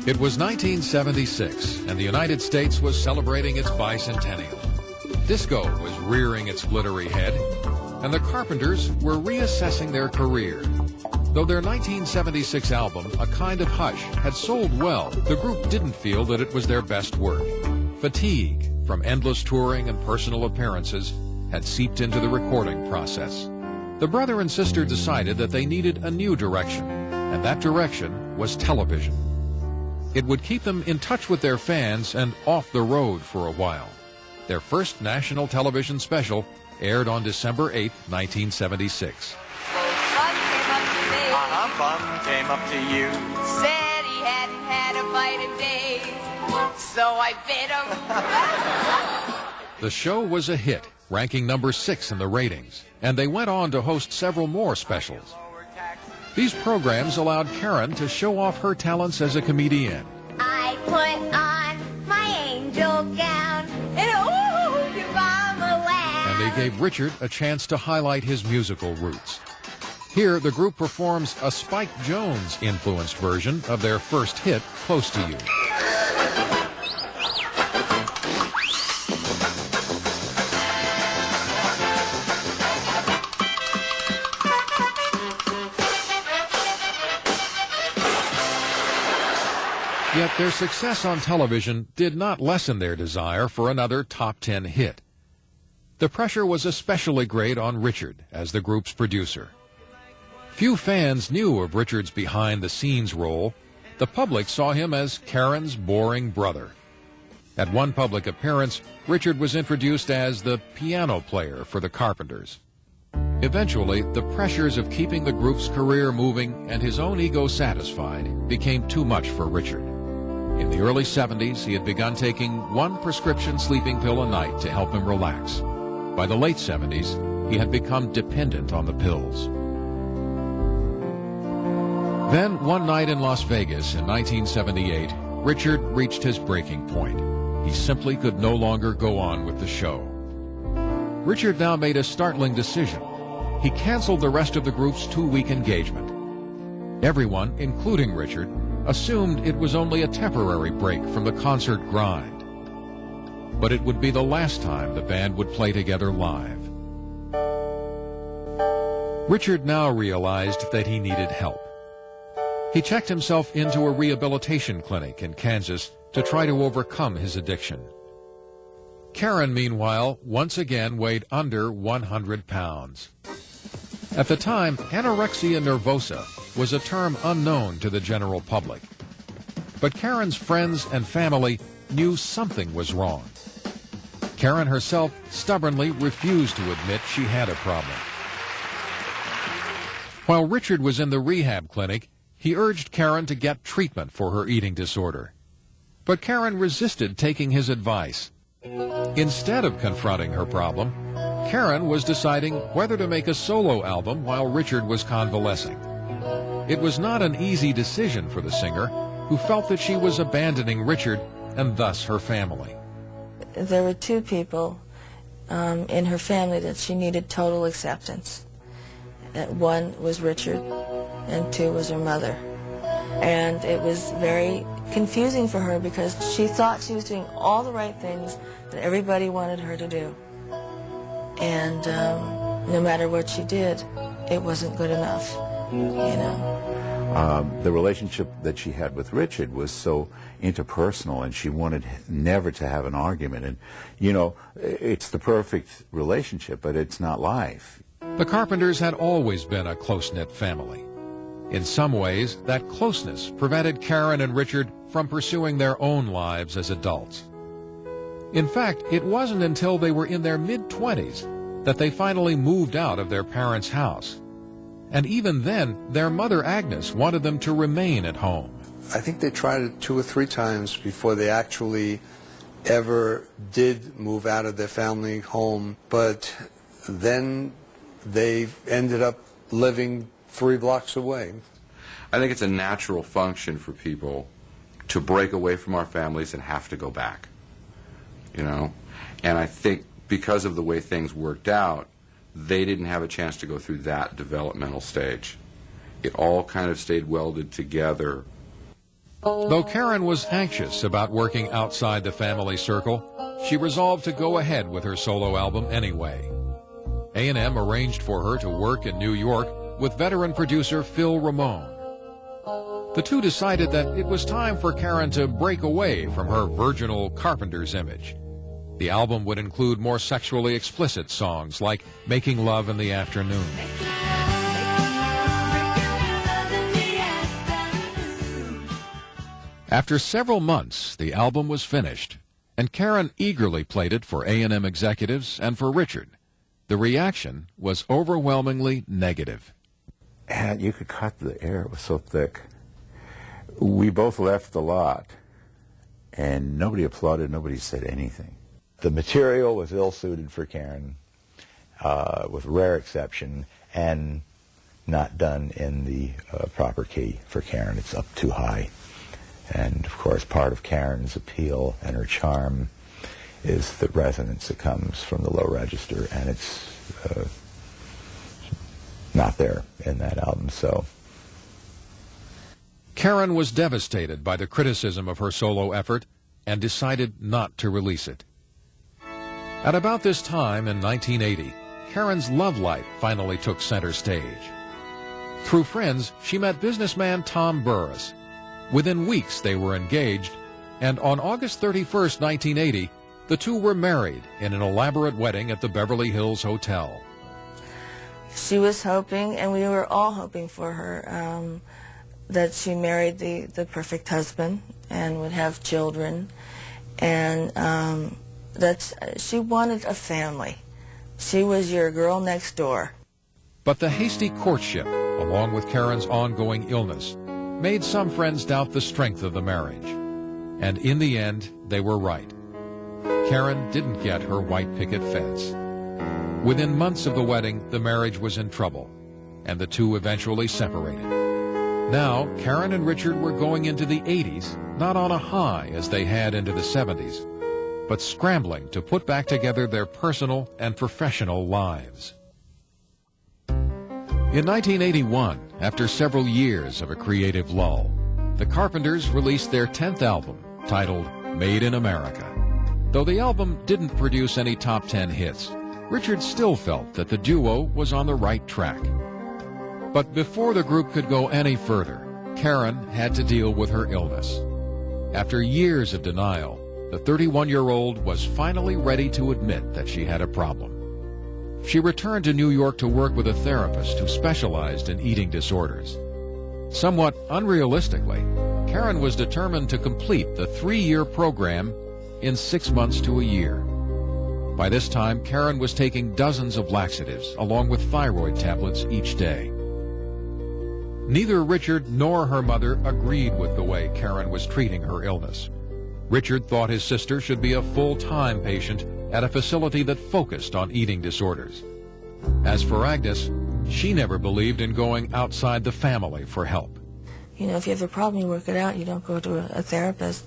It was 1976, and the United States was celebrating its bicentennial. Disco was rearing its glittery head, and the Carpenters were reassessing their career. Though their 1976 album, A Kind of Hush, had sold well, the group didn't feel that it was their best work. Fatigue from endless touring and personal appearances had seeped into the recording process. The brother and sister decided that they needed a new direction, and that direction was television. It would keep them in touch with their fans and off the road for a while. Their first national television special aired on December 8, 1976. Bum came up to you. Said he hadn't had a bite in days, so I bit him. The show was a hit, ranking number 6 in the ratings, and they went on to host several more specials. These programs allowed Karen to show off her talents as a comedian. I put on my angel gown and oh, give Mama laugh. And they gave Richard a chance to highlight his musical roots. Here, the group performs a Spike Jones-influenced version of their first hit, Close to You. Yet their success on television did not lessen their desire for another top 10 hit. The pressure was especially great on Richard as the group's producer. Few fans knew of Richard's behind-the-scenes role. The public saw him as Karen's boring brother. At one public appearance, Richard was introduced as the piano player for the Carpenters. Eventually, the pressures of keeping the group's career moving and his own ego satisfied became too much for Richard. In the early 70s, he had begun taking one prescription sleeping pill a night to help him relax. By the late 70s, he had become dependent on the pills. Then, one night in Las Vegas in 1978, Richard reached his breaking point. He simply could no longer go on with the show. Richard now made a startling decision. He canceled the rest of the group's 2-week engagement. Everyone, including Richard, assumed it was only a temporary break from the concert grind. But it would be the last time the band would play together live. Richard now realized that he needed help. He checked himself into a rehabilitation clinic in Kansas to try to overcome his addiction. Karen, meanwhile, once again weighed under 100 pounds. At the time, anorexia nervosa was a term unknown to the general public. But Karen's friends and family knew something was wrong. Karen herself stubbornly refused to admit she had a problem. While Richard was in the rehab clinic, he urged Karen to get treatment for her eating disorder. But Karen resisted taking his advice. Instead of confronting her problem, Karen was deciding whether to make a solo album while Richard was convalescing. It was not an easy decision for the singer, who felt that she was abandoning Richard and thus her family. There were 2 people in her family that she needed total acceptance. One was Richard, and 2 was her mother. And it was very confusing for her because she thought she was doing all the right things that everybody wanted her to do. And no matter what she did, it wasn't good enough, you know. The relationship that she had with Richard was so interpersonal, and she wanted never to have an argument. And, you know, it's the perfect relationship, but it's not life. The Carpenters had always been a close-knit family. In some ways, that closeness prevented Karen and Richard from pursuing their own lives as adults. In fact, it wasn't until they were in their mid-20s that they finally moved out of their parents' house. And even then, their mother, Agnes, wanted them to remain at home. I think they tried it 2 or 3 times before they actually ever did move out of their family home, but then they ended up living 3 blocks away. I think it's a natural function for people to break away from our families and have to go back, you know? And I think because of the way things worked out, they didn't have a chance to go through that developmental stage. It all kind of stayed welded together. Though Karen was anxious about working outside the family circle, she resolved to go ahead with her solo album anyway. A&M arranged for her to work in New York with veteran producer Phil Ramone. The two decided that it was time for Karen to break away from her virginal Carpenters image. The album would include more sexually explicit songs like Making Love in the Afternoon. After several months, the album was finished, and Karen eagerly played it for A&M executives and for Richard. The reaction was overwhelmingly negative. And you could cut the air, it was so thick. We both left the lot, and nobody applauded, nobody said anything. The material was ill-suited for Karen, with rare exception, and not done in the proper key for Karen. It's up too high. And, of course, part of Karen's appeal and her charm is the resonance that comes from the low register, and it's not there in that album, so. Karen was devastated by the criticism of her solo effort and decided not to release it. At about this time in 1980, Karen's love life finally took center stage. Through friends, she met businessman Tom Burris. Within weeks, they were engaged, and on August 31st, 1980, the two were married in an elaborate wedding at the Beverly Hills Hotel. She was hoping, and we were all hoping for her, that she married the perfect husband and would have children, and she wanted a family. She was your girl next door. But the hasty courtship, along with Karen's ongoing illness, made some friends doubt the strength of the marriage. And in the end, they were right. Karen didn't get her white picket fence. Within months of the wedding, the marriage was in trouble, and the two eventually separated. Now, Karen and Richard were going into the 80s, not on a high as they had into the 70s, but scrambling to put back together their personal and professional lives. In 1981, after several years of a creative lull, the Carpenters released their 10th album, titled Made in America. Though the album didn't produce any top 10 hits, Richard still felt that the duo was on the right track. But before the group could go any further, Karen had to deal with her illness. After years of denial, the 31-year-old was finally ready to admit that she had a problem. She returned to New York to work with a therapist who specialized in eating disorders. Somewhat unrealistically, Karen was determined to complete the 3-year program in 6 months to a year. By this time, Karen was taking dozens of laxatives along with thyroid tablets each day. Neither Richard nor her mother agreed with the way Karen was treating her illness. Richard thought his sister should be a full-time patient at a facility that focused on eating disorders. As for Agnes, she never believed in going outside the family for help. You know, if you have a problem, you work it out. You don't go to a therapist.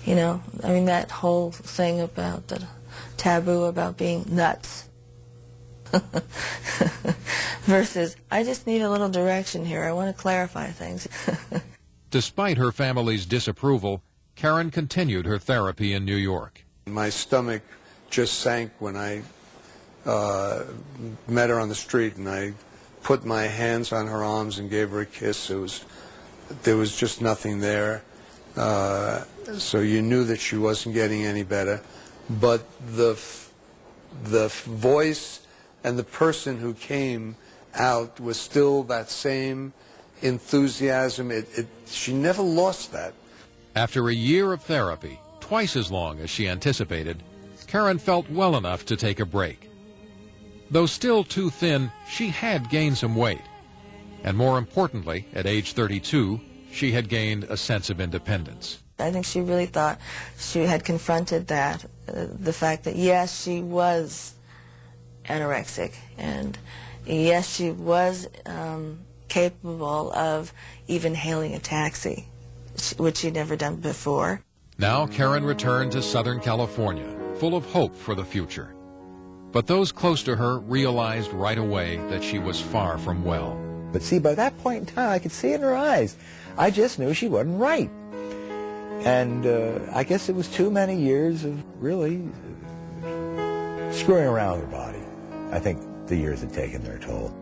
You know, I mean, that whole thing about the taboo about being nuts versus, I just need a little direction here. I want to clarify things. Despite her family's disapproval, Karen continued her therapy in New York. My stomach just sank when I met her on the street, and I put my hands on her arms and gave her a kiss. There was just nothing there. So you knew that she wasn't getting any better. But the voice and the person who came out was still that same enthusiasm. She never lost that. After a year of therapy, twice as long as she anticipated, Karen felt well enough to take a break. Though still too thin, she had gained some weight. And more importantly, at age 32, she had gained a sense of independence. I think she really thought she had confronted that, the fact that, yes, she was anorexic, and yes, she was capable of even hailing a taxi, which she'd never done before. Now Karen returned to Southern California, full of hope for the future. But those close to her realized right away that she was far from well. But see, by that point in time, I could see in her eyes. I just knew she wasn't right. And I guess it was too many years of really screwing around with her body. I think the years had taken their toll.